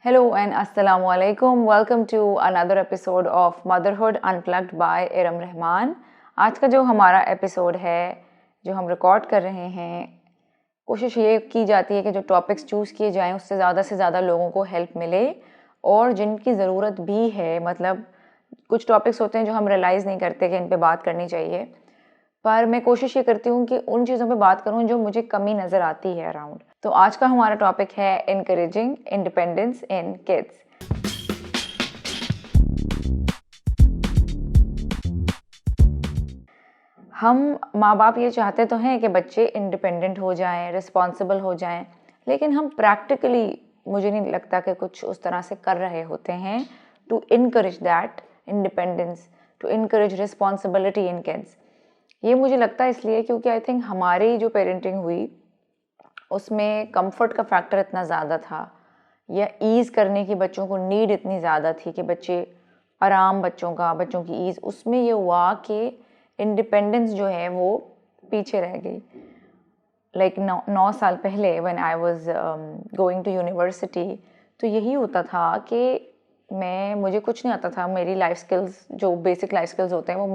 Hello and Assalamu alaikum. Welcome to another episode of Motherhood Unplugged by Iram Rahman. आज का जो हमारा एपिसोड है जो हम रिकॉर्ड कर रहे हैं, कोशिश ये की जाती है कि जो टॉपिक्स चूज़ किए जाएं उससे ज़्यादा लोगों को हेल्प मिले और जिनकी ज़रूरत भी है। मतलब कुछ टॉपिक्स होते हैं जो हम रियलाइज़ नहीं करते कि इन पे बात करनी चाहिए, पर मैं कोशिश ये करती हूँ कि उन चीज़ों पे बात करूँ जो मुझे कमी नज़र आती है अराउंड। तो आज का हमारा टॉपिक है इनकरेजिंग इंडिपेंडेंस इन किड्स। हम माँ बाप ये चाहते तो हैं कि बच्चे इंडिपेंडेंट हो जाएं, रिस्पॉन्सिबल हो जाएं, लेकिन हम प्रैक्टिकली मुझे नहीं लगता कि कुछ उस तरह से कर रहे होते हैं to encourage that independence, to encourage responsibility in kids. ये मुझे लगता है इसलिए क्योंकि आई थिंक हमारी जो पेरेंटिंग हुई उसमें कंफर्ट का फैक्टर इतना ज़्यादा था, या ईज़ करने की बच्चों को नीड इतनी ज़्यादा थी कि बच्चे आराम, बच्चों की ईज़, उसमें ये हुआ कि इंडिपेंडेंस जो है वो पीछे रह गई। लाइक 9 साल पहले when I was going to university, तो यही होता था कि मुझे कुछ नहीं आता था। मेरी लाइफ स्किल्स, जो बेसिक लाइफ स्किल्स होते हैं, वो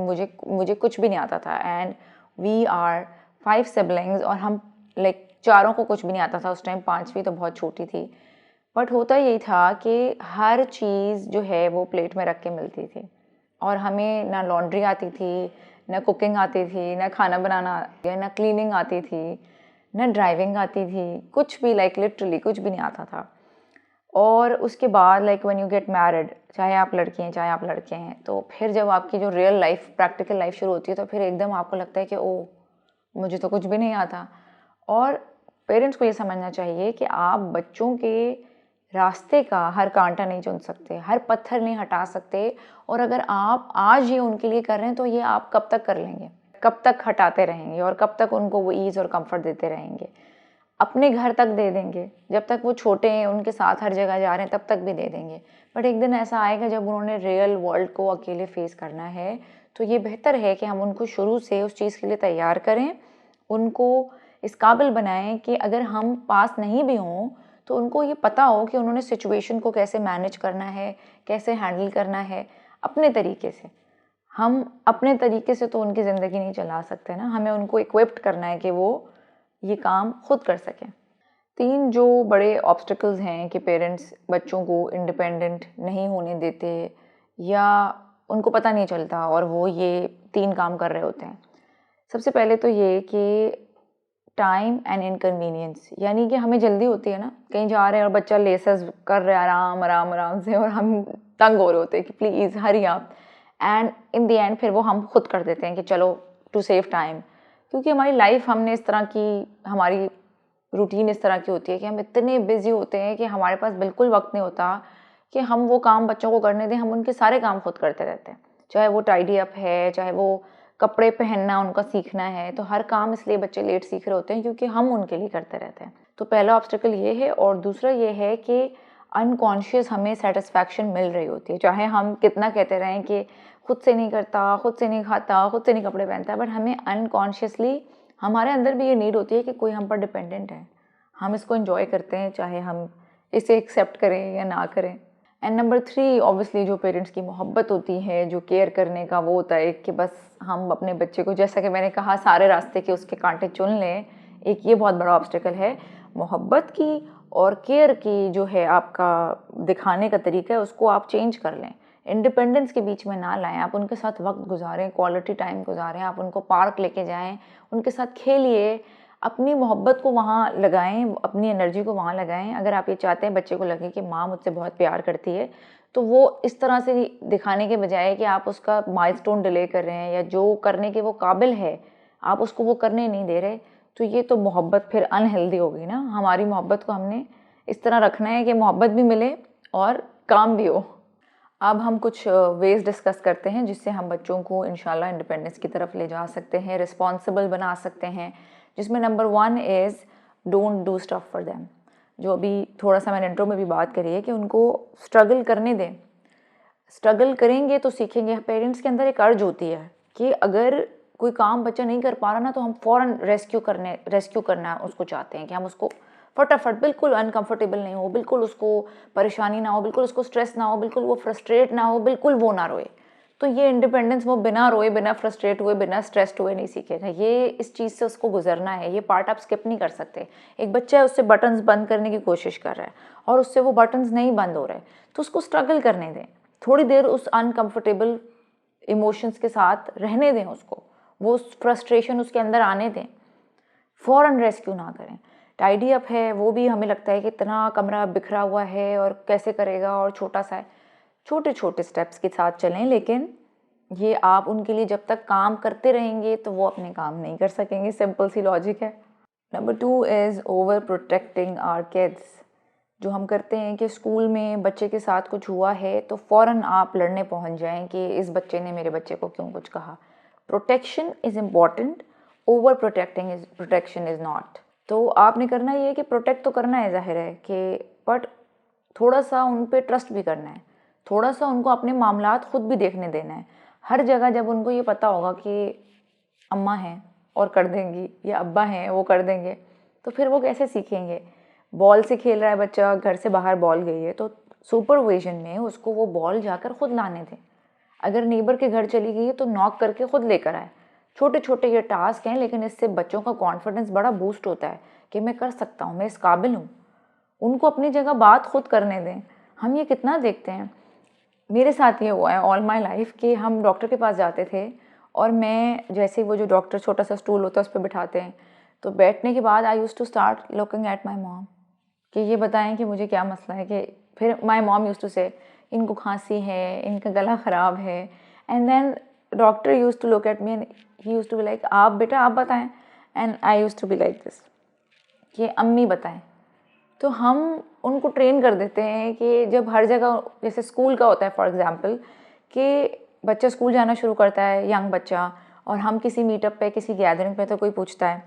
मुझे कुछ भी नहीं आता था। एंड वी आर 5 सिबलिंग्स और हम लाइक चारों को कुछ भी नहीं आता था उस टाइम। 5वीं तो बहुत छोटी थी, बट होता यही था कि हर चीज़ जो है वो प्लेट में रख के मिलती थी और हमें ना लॉन्ड्री आती थी, ना कुकिंग आती थी, ना खाना बनाना, या ना क्लीनिंग आती थी, ना ड्राइविंग आती थी, कुछ भी, लाइक लिटरली कुछ भी नहीं आता था। और उसके बाद like when you get married, चाहे आप लड़की हैं चाहे आप लड़के हैं, तो फिर जब आपकी जो रियल लाइफ, प्रैक्टिकल लाइफ शुरू होती है, तो फिर एकदम आपको लगता है कि ओ, मुझे तो कुछ भी नहीं आता। और पेरेंट्स को ये समझना चाहिए कि आप बच्चों के रास्ते का हर कांटा नहीं चुन सकते, हर पत्थर नहीं हटा सकते। और अगर आप आज ये उनके लिए कर रहे हैं तो ये आप कब तक कर लेंगे, कब तक हटाते रहेंगे और कब तक उनको वो ईज़ और कंफर्ट देते रहेंगे। अपने घर तक दे देंगे, जब तक वो छोटे हैं उनके साथ हर जगह जा रहे हैं तब तक भी दे देंगे, बट एक दिन ऐसा आएगा जब उन्होंने रियल वर्ल्ड को अकेले फेस करना है। तो ये बेहतर है कि हम उनको शुरू से उस चीज़ के लिए तैयार करें, उनको इस काबिल बनाएं कि अगर हम पास नहीं भी हों तो उनको ये पता हो कि उन्होंने सिचुएशन को कैसे मैनेज करना है, कैसे हैंडल करना है अपने तरीके से। हम अपने तरीके से तो उनकी ज़िंदगी नहीं चला सकते ना, हमें उनको इक्विप्ड करना है कि वो ये काम खुद कर सकें। 3 जो बड़े ऑब्स्टिकल्स हैं कि पेरेंट्स बच्चों को इंडिपेंडेंट नहीं होने देते या उनको पता नहीं चलता और वो ये 3 काम कर रहे होते हैं। सबसे पहले तो ये कि टाइम एंड इनकन्वीनियंस, यानी कि हमें जल्दी होती है ना, कहीं जा रहे हैं और बच्चा लेसेस कर रहे हैं आराम से, और हम तंग हो रहे होते हैं कि please hurry up. And in the end फिर वो हम खुद कर देते हैं कि चलो टू सेव टाइम, क्योंकि हमारी लाइफ हमने इस तरह की, हमारी रूटीन इस तरह की होती है कि हम इतने बिजी होते हैं कि हमारे पास बिल्कुल वक्त नहीं होता कि हम वो काम बच्चों को करने दें। हम उनके सारे काम खुद करते रहते हैं, चाहे वो टाइडी अप है, चाहे वो कपड़े पहनना उनका सीखना है। तो हर काम इसलिए बच्चे लेट सीख रहे होते हैं क्योंकि हम उनके लिए करते रहते हैं। तो पहला ऑब्स्टिकल ये है। और दूसरा ये है कि अनकॉन्शियस हमें सेटिस्फैक्शन मिल रही होती है, चाहे हम कितना कहते रहें कि खुद से नहीं करता, खुद से नहीं खाता, खुद से नहीं कपड़े पहनता, बट हमें अनकॉन्शियसली हमारे अंदर भी ये नीड होती है कि कोई हम पर डिपेंडेंट है, हम इसको एंजॉय करते हैं, चाहे हम इसे एक्सेप्ट करें या ना करें। एंड नंबर 3 ऑब्वियसली जो पेरेंट्स की मोहब्बत होती है, जो केयर करने का वो होता है कि बस हम अपने बच्चे को, जैसा कि मैंने कहा, सारे रास्ते के उसके कांटे चुन लें। एक ये बहुत बड़ा ऑब्स्टिकल है। मोहब्बत की और केयर की जो है आपका दिखाने का तरीका है, उसको आप चेंज कर लें। इंडिपेंडेंस के बीच में ना लाएं, आप उनके साथ वक्त गुजारें, क्वालिटी टाइम गुजारें, आप उनको पार्क लेके जाएं, उनके साथ खेलिए, अपनी मोहब्बत को वहाँ लगाएं, अपनी एनर्जी को वहाँ लगाएं। अगर आप ये चाहते हैं बच्चे को लगे कि माँ मुझसे बहुत प्यार करती है, तो वो इस तरह से दिखाने के बजाय कि आप उसका माइलस्टोन डिले कर रहे हैं या जो करने के वो काबिल है आप उसको वो करने नहीं दे रहे, तो ये तो मोहब्बत फिर अनहेल्दी हो गई ना। हमारी मोहब्बत को हमने इस तरह रखना है कि मोहब्बत भी मिले और काम भी हो। अब हम कुछ वेज डिस्कस करते हैं जिससे हम बच्चों को इंशाल्लाह इंडिपेंडेंस की तरफ ले जा सकते हैं, रिस्पॉन्सिबल बना सकते हैं। जिसमें number 1 is don't do stuff for them. जो अभी थोड़ा सा मैंने इंट्रो में भी बात करी है कि उनको स्ट्रगल करने दें। स्ट्रगल करेंगे तो सीखेंगे। पेरेंट्स के अंदर एक अर्ज होती है कि अगर कोई काम बच्चा नहीं कर पा रहा ना, तो हम फ़ौरन रेस्क्यू करना उसको चाहते हैं कि हम उसको फटाफट, बिल्कुल अनकंफर्टेबल नहीं हो, बिल्कुल उसको परेशानी ना हो, बिल्कुल उसको स्ट्रेस ना हो, बिल्कुल वो फ्रस्ट्रेट ना हो, बिल्कुल वो ना रोए। तो ये इंडिपेंडेंस वो बिना रोए, बिना फ्रस्ट्रेट हुए, बिना स्ट्रेस्ड हुए नहीं सीखेगा। ये इस चीज़ से उसको गुजरना है, ये पार्ट आप स्किप नहीं कर सकते। एक बच्चा है, उससे बटन्स बंद करने की कोशिश कर रहा है और उससे वो बटन्स नहीं बंद हो रहे, तो उसको स्ट्रगल करने दें, थोड़ी देर उस अनकंफर्टेबल इमोशंस के साथ रहने दें उसको, वो फ्रस्ट्रेशन उसके अंदर आने दें, फ़ौरन रेस्क्यू ना करें। टाइडी अप है, वो भी हमें लगता है कि इतना कमरा बिखरा हुआ है और कैसे करेगा और छोटा सा है। छोटे छोटे स्टेप्स के साथ चलें, लेकिन ये आप उनके लिए जब तक काम करते रहेंगे तो वो अपने काम नहीं कर सकेंगे, सिंपल सी लॉजिक है। Number 2 is over protecting our kids. जो हम करते हैं कि स्कूल में बच्चे के साथ कुछ हुआ है तो फ़ौरन आप लड़ने पहुंच जाएं कि इस बच्चे ने मेरे बच्चे को क्यों कुछ कहा। Protection is important, over protection is not. तो आपने करना ये है कि प्रोटेक्ट तो करना है, जाहिर है कि, बट थोड़ा सा उन पे ट्रस्ट भी करना है, थोड़ा सा उनको अपने मामलात खुद भी देखने देना है। हर जगह जब उनको ये पता होगा कि अम्मा हैं और कर देंगी या अब्बा हैं वो कर देंगे, तो फिर वो कैसे सीखेंगे। बॉल से खेल रहा है बच्चा, घर से बाहर बॉल गई है, तो सुपरविजन में उसको वो बॉल जाकर खुद लाने दें। अगर नेबर के घर चली गई है तो नॉक करके खुद लेकर आए। छोटे छोटे ये टास्क हैं, लेकिन इससे बच्चों का कॉन्फिडेंस बड़ा बूस्ट होता है कि मैं कर सकता हूँ, मैं इस काबिल हूँ। उनको अपनी जगह बात खुद करने दें। हम ये कितना देखते हैं, मेरे साथ ये हुआ है ऑल माई लाइफ कि हम डॉक्टर के पास जाते थे और मैं जैसे वो जो डॉक्टर छोटा सा स्टूल होता है उस पर बिठाते हैं, तो बैठने के बाद I used to start looking at my mom कि ये बताएं कि मुझे क्या मसला है। कि फिर माई मॉम यूज़ टू से इनको खांसी है, इनका गला ख़राब है, and then doctor used to look at me and he used to be like आप बेटा आप बताएं, and I used to be like this कि अम्मी बताएं। तो हम उनको ट्रेन कर देते हैं कि जब हर जगह, जैसे स्कूल का होता है फॉर एग्जांपल, कि बच्चा स्कूल जाना शुरू करता है, यंग बच्चा, और हम किसी मीटअप पे, किसी गैदरिंग पे, तो कोई पूछता है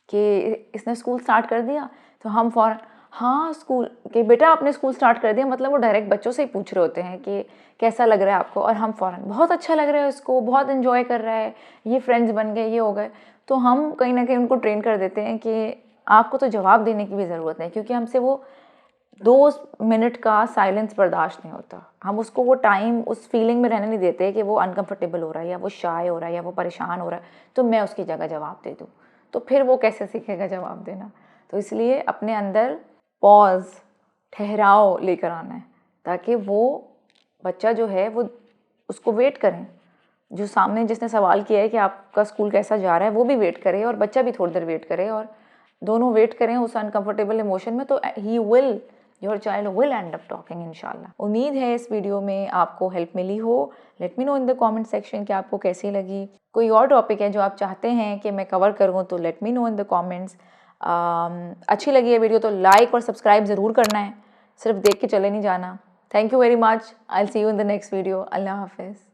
कि इसने स्कूल स्टार्ट कर दिया, तो हम फ़ौरन हाँ स्कूल, कि बेटा आपने स्कूल स्टार्ट कर दिया, मतलब वो डायरेक्ट बच्चों से ही पूछ रहे होते हैं कि कैसा लग रहा है आपको, और हम फ़ौरन बहुत अच्छा लग रहा है उसको, बहुत इन्जॉय कर रहा है, ये फ्रेंड्स बन गए, ये हो गए। तो हम कहीं ना कहीं उनको ट्रेन कर देते हैं कि आपको तो जवाब देने की भी ज़रूरत नहीं, क्योंकि हमसे वो 2 मिनट का साइलेंस बर्दाश्त नहीं होता। हम उसको वो टाइम उस फीलिंग में रहने नहीं देते कि वो अनकंफर्टेबल हो रहा है या वो शाय हो रहा है या वो परेशान हो रहा है, तो मैं उसकी जगह जवाब दे दूँ, तो फिर वो कैसे सीखेगा जवाब देना। तो इसलिए अपने अंदर पॉज, ठहराव लेकर आना है, ताकि वो बच्चा जो है वो उसको वेट करें, जो सामने जिसने सवाल किया है कि आपका स्कूल कैसा जा रहा है, वो भी वेट करे और बच्चा भी थोड़ी देर वेट करे, और दोनों वेट करें उस अनकंफर्टेबल इमोशन में, तो he will, your child will and up talking इंशाल्लाह। उम्मीद है इस वीडियो में आपको हेल्प मिली हो। Let me know in the comment section कि आपको कैसी लगी। कोई और टॉपिक है जो आप चाहते हैं कि मैं कवर करूँ तो let me know in the comments. अच्छी लगी है वीडियो तो लाइक और सब्सक्राइब ज़रूर करना है, सिर्फ देख के चले नहीं जाना। Thank you very much. I will see you in the next video. अल्लाह हाफिज़।